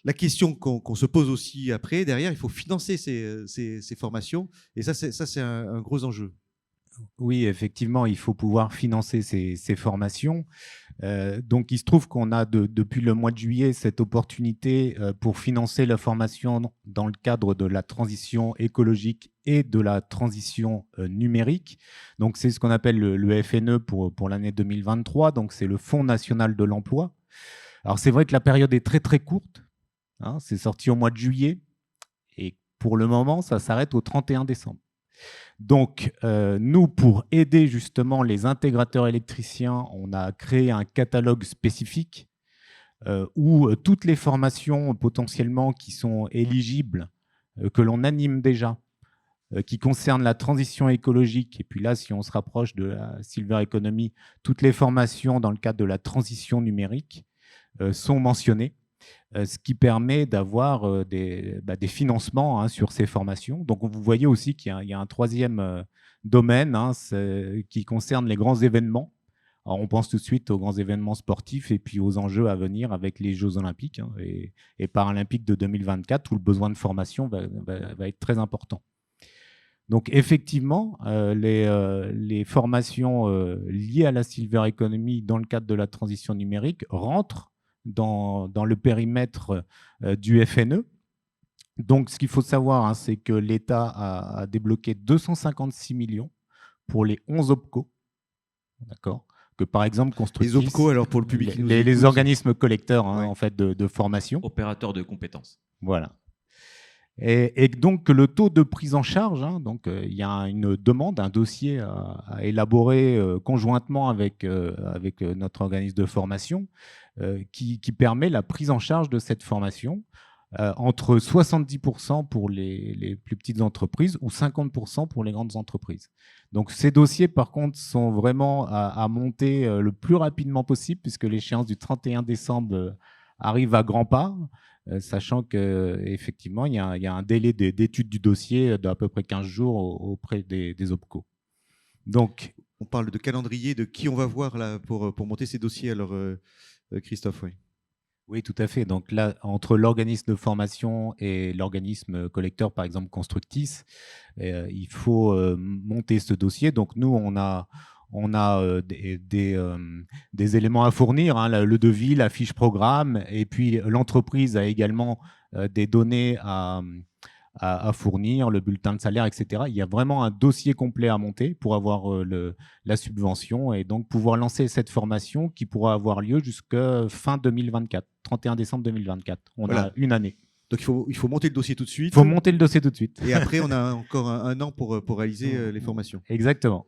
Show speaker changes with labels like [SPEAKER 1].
[SPEAKER 1] la question qu'on se pose aussi après, derrière, il faut financer ces formations. Et ça, c'est un gros enjeu.
[SPEAKER 2] Oui, effectivement, il faut pouvoir financer ces formations. Donc, il se trouve qu'on a depuis le mois de juillet cette opportunité pour financer la formation dans le cadre de la transition écologique et de la transition numérique. Donc, c'est ce qu'on appelle le FNE pour l'année 2023. Donc, c'est le Fonds national de l'emploi. Alors, c'est vrai que la période est très, très courte. Hein, c'est sorti au mois de juillet. Et pour le moment, ça s'arrête au 31 décembre. Donc, nous, pour aider justement les intégrateurs électriciens, on a créé un catalogue spécifique où toutes les formations potentiellement qui sont éligibles, que l'on anime déjà, qui concernent la transition écologique, et puis là, si on se rapproche de la Silver Economy, toutes les formations dans le cadre de la transition numérique sont mentionnées. Ce qui permet d'avoir des financements sur ces formations. Donc, vous voyez aussi qu'il y a un troisième domaine qui concerne les grands événements. Alors, on pense tout de suite aux grands événements sportifs et puis aux enjeux à venir avec les Jeux olympiques et paralympiques de 2024, où le besoin de formation va être très important. Donc, effectivement, les formations liées à la Silver Economy dans le cadre de la transition numérique rentrent dans le périmètre du FNE. Donc, ce qu'il faut savoir, c'est que l'État a débloqué 256 millions pour les 11 OPCO. D'accord, que par exemple Constructis,
[SPEAKER 1] les OPCO, alors pour le public qui nous écoute,
[SPEAKER 2] les organismes collecteurs
[SPEAKER 1] ouais,
[SPEAKER 2] en fait de formation.
[SPEAKER 3] Opérateurs de compétences.
[SPEAKER 2] Voilà. Et donc, le taux de prise en charge, donc il y a une demande, un dossier à élaborer conjointement avec notre organisme de formation qui permet la prise en charge de cette formation entre 70% pour les plus petites entreprises ou 50% pour les grandes entreprises. Donc, ces dossiers, par contre, sont vraiment à monter le plus rapidement possible puisque l'échéance du 31 décembre arrive à grands pas. Sachant qu'effectivement, il y a un délai d'étude du dossier d'à peu près 15 jours auprès des OPCO. Donc,
[SPEAKER 1] on parle de calendrier, de qui on va voir là pour monter ces dossiers, alors Christophe, oui.
[SPEAKER 2] Oui, tout à fait. Donc là, entre l'organisme de formation et l'organisme collecteur, par exemple Constructis, il faut monter ce dossier. Donc nous, on a des éléments à fournir, le devis, la fiche programme, et puis l'entreprise a également des données à fournir, le bulletin de salaire, etc. Il y a vraiment un dossier complet à monter pour avoir la subvention et donc pouvoir lancer cette formation qui pourra avoir lieu jusqu'à fin 2024, 31 décembre 2024. On a une année.
[SPEAKER 1] Donc il faut monter le dossier tout de suite.
[SPEAKER 2] Il faut monter le dossier tout de suite.
[SPEAKER 1] Et après, on a encore un an pour réaliser les formations.
[SPEAKER 2] Exactement.